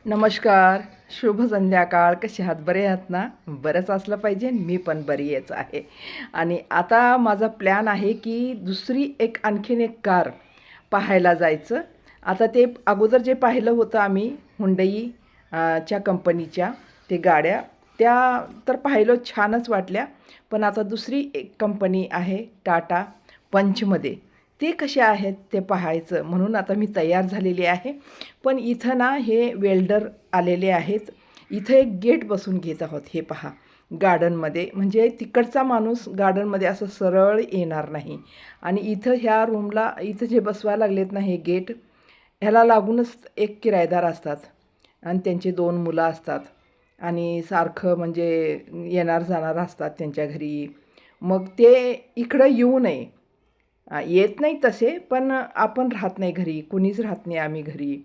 नमस्कार, शुभ संध्याकाळ. कसे आहात? बरे आहात ना? बरंच असलं पाहिजे. मी पण बरीच आहे. आणि आता माझा प्लॅन आहे की दुसरी आणखीन एक कार पाहायला जायचं. आता ते अगोदर जे पाहिलं होतं आम्ही हुंडई च्या कंपनीच्या ते गाड्या, त्या तर पाहिलं, छानच वाटल्या. पण आता दुसरी एक कंपनी आहे टाटा पंचमध्ये, ते कसे आहेत ते पाहायचं म्हणून आता मी तयार झालेली आहे. पण इथं ना हे वेल्डर आलेले आहेत. इथं एक गेट बसून घेत आहोत. हे पहा, गार्डनमध्ये, म्हणजे तिकडचा माणूस गार्डनमध्ये असं सरळ येणार नाही. आणि इथं ह्या रूमला इथं जे बसवायला लागलेत ना हे गेट, ह्याला लागूनच एक किरायदार असतात आणि त्यांचे 2 मुलं असतात आणि सारखं म्हणजे येणार जाणार असतात त्यांच्या घरी. मग ते इकडं येऊ नये. येत नाही तसे, पण आपण राहत नाही घरी, कुणीच राहत नाही आम्ही घरी.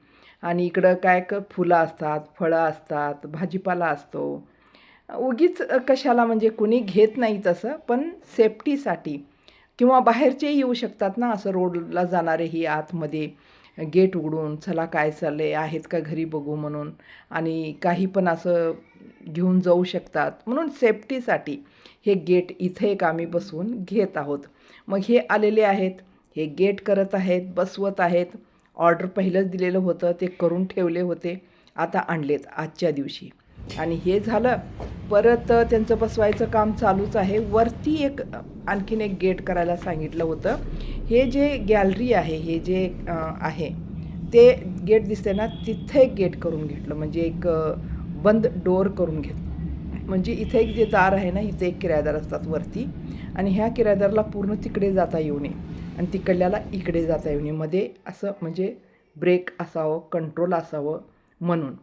आणि इकडं काय फुलं असतात, फळं असतात, भाजीपाला असतो. उगीच कशाला, म्हणजे कुणी घेत नाही तसं, पण सेफ्टीसाठी किंवा बाहेरचेही येऊ शकतात ना, असं रोडला जाणारेही आतमध्ये गेट उघडून, चला काय चाललं आहे, आहेत का घरी बघू म्हणून. आणि काही पण असं घेऊन जाऊ शकतात, म्हणून सेफ्टीसाठी हे गेट इथे एक आम्ही बसवून घेत आहोत. मग हे आलेले आहेत, हे गेट करत आहेत, बसवत आहेत. ऑर्डर पहिलंच दिलेलं होतं, ते करून ठेवले होते, आता आणलेत आजच्या दिवशी. आणि हे झालं, परत त्यांचं बसवायचं काम चालूच आहे. वरती एक आणखीन एक गेट करायला सांगितलं होतं. हे जे गॅलरी आहे, हे जे आहे ते गेट दिसते ना, तिथे एक गेट करून घेतलं, म्हणजे एक बंद डोअर करून घेतलं. म्हणजे इथे एक जे दार आहे ना, इथे एक किरायदार असतात वरती, आणि ह्या किरायदारला पूर्ण तिकडे जाता येऊ नये आणि तिकडल्याला इकडे जाता येऊ नये. मध्ये असं म्हणजे ब्रेक असावं, कंट्रोल असावं म्हणून,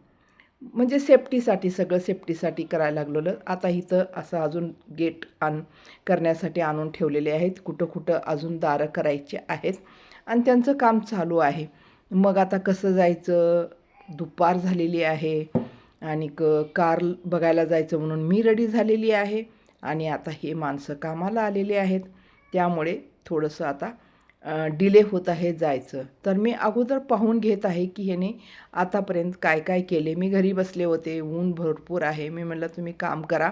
म्हणजे सेफ्टीसाठी, सगळं सेफ्टीसाठी करायला लागलेलं. आता इथं असं अजून गेट करण्यासाठी आणून ठेवलेले आहेत. कुठं कुठं अजून दारं करायचे आहेत आणि त्यांचं काम चालू आहे. मग आता कसं जायचं? दुपार झालेली आहे आणि कार बघायला जायचं म्हणून मी रेडी झालेली आहे. आणि आता हे माणसं कामाला आलेले आहेत, त्यामुळे थोडंसं आता डिले होत आहे जायचं. तर मी अगोदर पाहून घेत आहे की ह्याने आतापर्यंत काय काय केले. मी घरी बसले होते, ऊन भरपूर आहे. मी म्हटलं तुम्ही काम करा,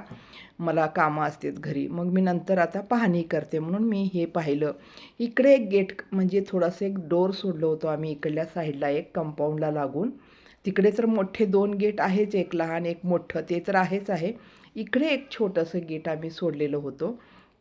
मला कामं असतात घरी, मग मी नंतर आता पाहणी करते म्हणून मी हे पाहिलं. इकडे एक गेट, म्हणजे थोडंसं एक डोर सोडलं होतं आम्ही इकडल्या साईडला, एक कंपाऊंडला लागून. तिकडे तर मोठे 2 गेट आहेच, एक लहान एक मोठं, ते तर आहेच आहे. इकडे एक छोटंसं गेट आम्ही सोडलेलं होतं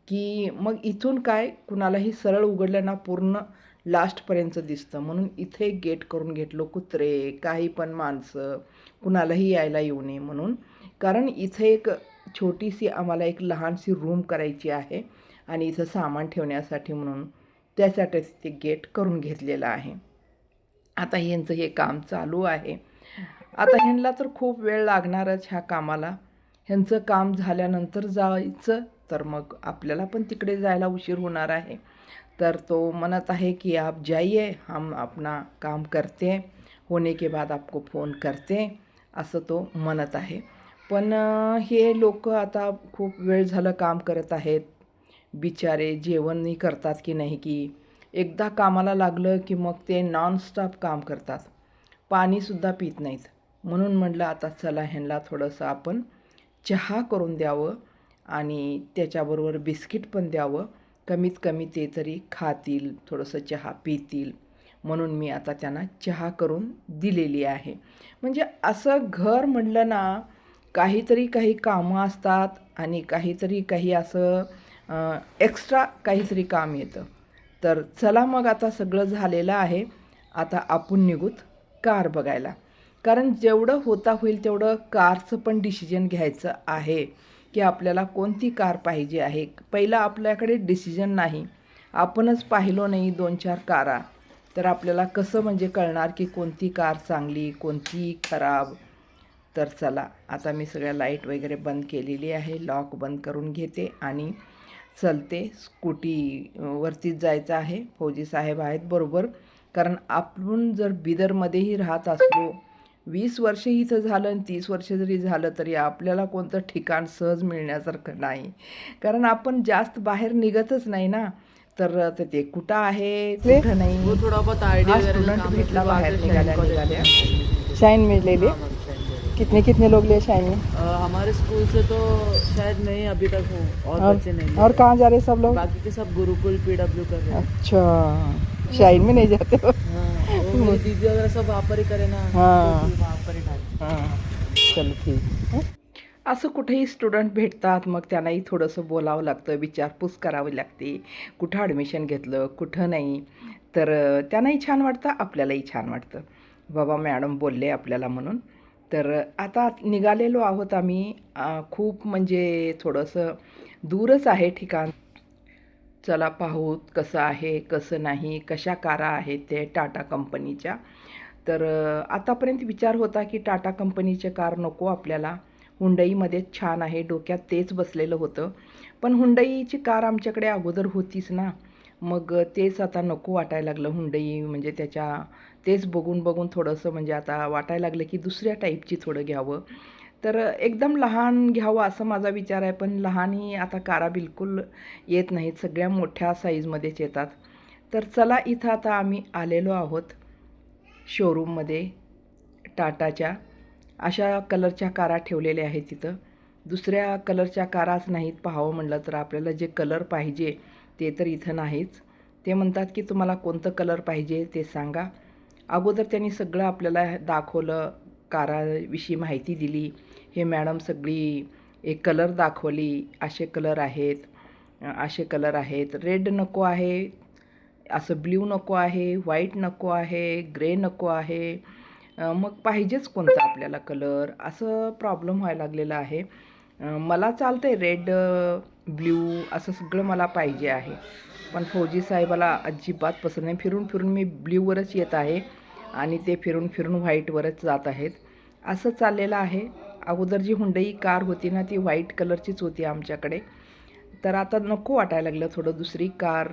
की मग इथून काय कुणालाही सरळ उघडलं ना पूर्ण लास्टपर्यंत दिसतं, म्हणून इथे एक गेट करून घेतलं. कुत्रे, काही पण माणसं, कुणालाही यायला येऊ नये म्हणून. कारण इथे एक छोटीशी आम्हाला एक लहानशी रूम करायची आहे आणि इथं सामान ठेवण्यासाठी, म्हणून त्यासाठीच ते गेट करून घेतलेलं आहे. आता ह्यांचं हे काम चालू आहे. आता ह्यांना तर खूप वेळ लागणारच ह्या कामाला. ह्यांचं काम झाल्यानंतर जायचं, तर मग आपल्याला पण तिकडे जायला उशीर होणार आहे. तर तो म्हणत आहे की आप जाइए, हम अपना काम करते, होने के बाद आपको फ़ोन करते, असं तो म्हणत आहे. पण हे लोक आता खूप वेळ झालं काम करत आहेत. बिचारे जेवणही करतात की नाही, की एकदा कामाला लागलं की मग ते नॉनस्टॉप काम करतात, पाणीसुद्धा पित नाहीत. म्हणून म्हटलं आता चला ह्यांना थोडंसं आपण चहा करून द्यावं आणि त्याच्याबरोबर बिस्किट पण द्यावं. कमीत कमी ते तरी खातील, थोडंसं चहा पितील, म्हणून मी आता त्यांना चहा करून दिलेली आहे. म्हणजे असं घर म्हटलं ना, काहीतरी काही कामं असतात आणि काही असं एक्स्ट्रा काहीतरी काम येतं. तर चला मग, आता सगळं झालेलं आहे, आता आपण निघूत कार बघायला. कारण जेवढं होता होईल तेवढं कारचं पण डिसिजन घ्यायचं आहे की आपल्याला कोणती कार पाहिजे आहे. पहिला आपल्याकडे डिसिजन नाही, आपणच पाहिलो नाही 2-4 कारा, तर आपल्याला कसं म्हणजे कळणार की कोणती कार चांगली, कोणती खराब. तर चला, आता मी सगळ्या लाईट वगैरे बंद केलेली आहे, लॉक बंद करून घेते आणि चलते. स्कूटीवरतीच जायचं आहे, फौजी साहेब आहेत बरोबर. कारण आपण जर बिदरमध्येही राहत असलो, 20 वर्ष इथं झालं आणि 30 वर्ष जरी झालं तरी आपल्याला कोणतं ठिकाण सहज मिळण्यासारखं नाही, कारण आपण जास्त बाहेर निघतच नाही ना. तर ते कुठं आहे कुठं नाही, वो थोड़ा बहुत आइडिया हा वगैरह स्टुडंट काम भेटला मतलब बाहेर आगे शाइन कॉलेज निघाल्या शाईन मिळलेले. कितने कितने लोग लिए शाइन में? हमारे स्कूल से तो शायद नहीं अभी तक हो और बच्चे नहीं और लिए। कहाँ जा रहे हैं सब लोग? बाकी के सब गुरुकुल PW कर रहे हैं। अच्छा, शाइन में नहीं जाते हो? हाँ, वो मेरी दीदी वगैरह सब वहाँ पर ही करे ना, हाँ. तो फिर वहाँ पर ही डाले। हां, चलो ठीक. असं कुठेही स्टुडंट भेटतात, मग त्यांनाही थोडंसं बोलावं लागतं, विचारपूस करावी लागते. कुठं ॲडमिशन घेतलं, कुठं नाही. तर त्यांनाही छान वाटतं, आपल्यालाही छान वाटतं. बाबा मॅडम बोलले आपल्याला म्हणून. तर आता निघालेलो आहोत आम्ही. खूप म्हणजे थोडंसं दूरच आहे ठिकाण. चला पाहू कसं आहे, कसं नाही, कशा कारा आहेत ते टाटा कंपनीच्या. तर आतापर्यंत विचार होता की टाटा कंपनीचे कार नको आपल्याला. हुंडईमध्येच छान आहे, डोक्यात तेच बसलेलं होतं. पण हुंडईची कार आमच्याकडे अगोदर होतीच ना. मग तेच आता नको वाटायला लागलं. हुंडई म्हणजे तेच बघून बघून थोडंसं म्हणजे आता वाटायला लागलं की दुसऱ्या टाईपची थोडं घ्यावं. तर एकदम लहान घ्यावं असा माझा विचार आहे, पण लहानही आता कारा बिलकुल येत नाहीत, सगळ्या मोठ्या साईजमध्येच येतात. तर चला इथं आता आम्ही आलेलो आहोत शोरूममध्ये टाटाच्या. अशा कलरच्या कारा ठेवलेल्या आहेत तिथं. दुसऱ्या कलरच्या काराच नाहीत. पाहावं म्हटलं तर आपल्याला जे कलर पाहिजे ते तर इथं नाहीच. ते म्हणतात की तुम्हाला कोणतं कलर पाहिजे ते सांगा. अगोदर त्यांनी सगळं आपल्याला दाखवलं, काराविषयी माहिती दिली. हे मॅडम सगळी एक कलर दाखवली, असे कलर आहेत, असे कलर आहेत. रेड नको आहे, असं ब्ल्यू नको आहे, व्हाईट नको आहे, ग्रे नको आहे. मग पाहिजेच कोणता आपल्याला कलर, असं प्रॉब्लेम व्हायला लागलेला आहे. मला चालतं आहे रेड, ब्ल्यू असं सगळं मला पाहिजे आहे. पण फौजी साहेबाला अजिबात पसंत नाही. फिरून फिरून मी ब्ल्यूवरच येत आहे आणि ते फिरून फिरून व्हाईटवरच जात आहेत. असं चाललेलं आहे. अगोदर जी हुंडई कार होती ना ती व्हाईट कलरचीच होती आमच्याकडे. तर आता नको वाटायला लागलं थोडं दुसरी कार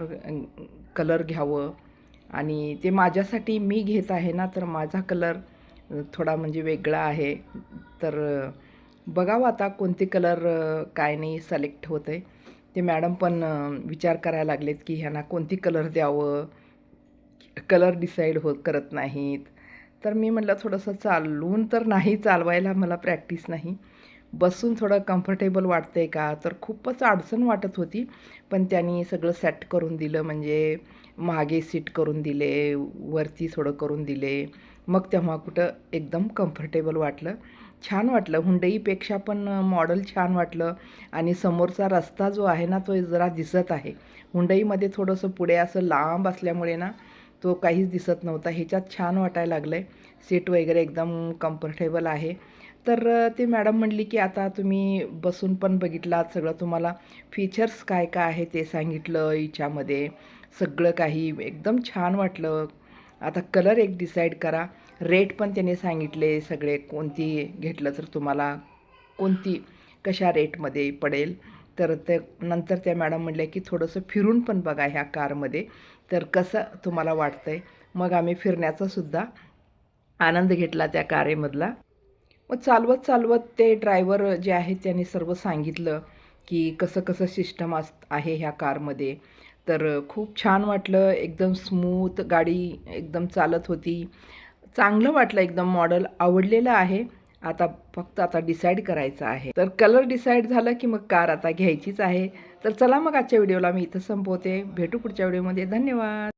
कलर घ्यावं. आणि ते माझ्यासाठी मी घेत आहे ना, तर माझा कलर थोडा म्हणजे वेगळा आहे. तर बघावं आता कोणते कलर काय नाही सिलेक्ट होत आहे. ते मॅडम पण विचार करायला लागलेत की ह्यांना कोणती कलर द्यावं, कलर डिसाईड करत नाहीत. तर मी म्हटलं थोडंसं चालवून तर नाही, चालवायला मला प्रॅक्टिस नाही. बसून थोडं कम्फर्टेबल वाटतं आहे का, तर खूपच अडचण वाटत होती. पण त्यांनी सगळं सेट करून दिलं, म्हणजे मागे सीट करून दिले, वरती थोडं करून दिले. मग तेव्हा कुठं एकदम कम्फर्टेबल वाटलं, छान वाटलं. हुंडईपेक्षा पण मॉडेल छान वाटलं. आणि समोरचा रस्ता जो आहे ना तो जरा दिसत आहे. हुंडईमध्ये थोडंसं पुढे असं लांब असल्यामुळे ना तो काहीच दिसत नव्हता. ह्याच्यात छान वाटायला लागलं आहे. सीट वगैरे एकदम कम्फर्टेबल आहे. तर ते मॅडम म्हणली की आता तुम्ही बसून पण बघितलात, सगळं तुम्हाला फीचर्स काय काय आहे ते सांगितलं हिच्यामध्ये. सगळं काही एकदम छान वाटलं. आता कलर एक डिसाईड करा. रेट पण त्याने सांगितले सगळे, कोणती घेतलं तर तुम्हाला कोणती कशा रेटमध्ये पडेल. तर ते नंतर त्या मॅडम म्हणल्या की थोडंसं फिरून पण बघा ह्या कारमध्ये, तर कसं तुम्हाला वाटतं आहे. मग आम्ही फिरण्याचासुद्धा आनंद घेतला त्या कारेमधला. मग चालवत चालवत ते ड्रायव्हर जे आहेत त्यांनी सर्व सांगितलं की कसं कसं सिस्टम आहे ह्या कारमध्ये. तर खूप छान वाटलं, एकदम स्मूथ गाडी एकदम चालत होती. चांगलं वाटलं, एकदम मॉडेल आवडलेलं आहे. आता फक्त आता डिसाईड करायचं आहे. तर कलर डिसाईड झालं की मग कार आता घ्यायचीच आहे. तर चला मग आजच्या व्हिडिओला मी इथं संपवते. भेटू पुढच्या व्हिडिओमध्ये. धन्यवाद.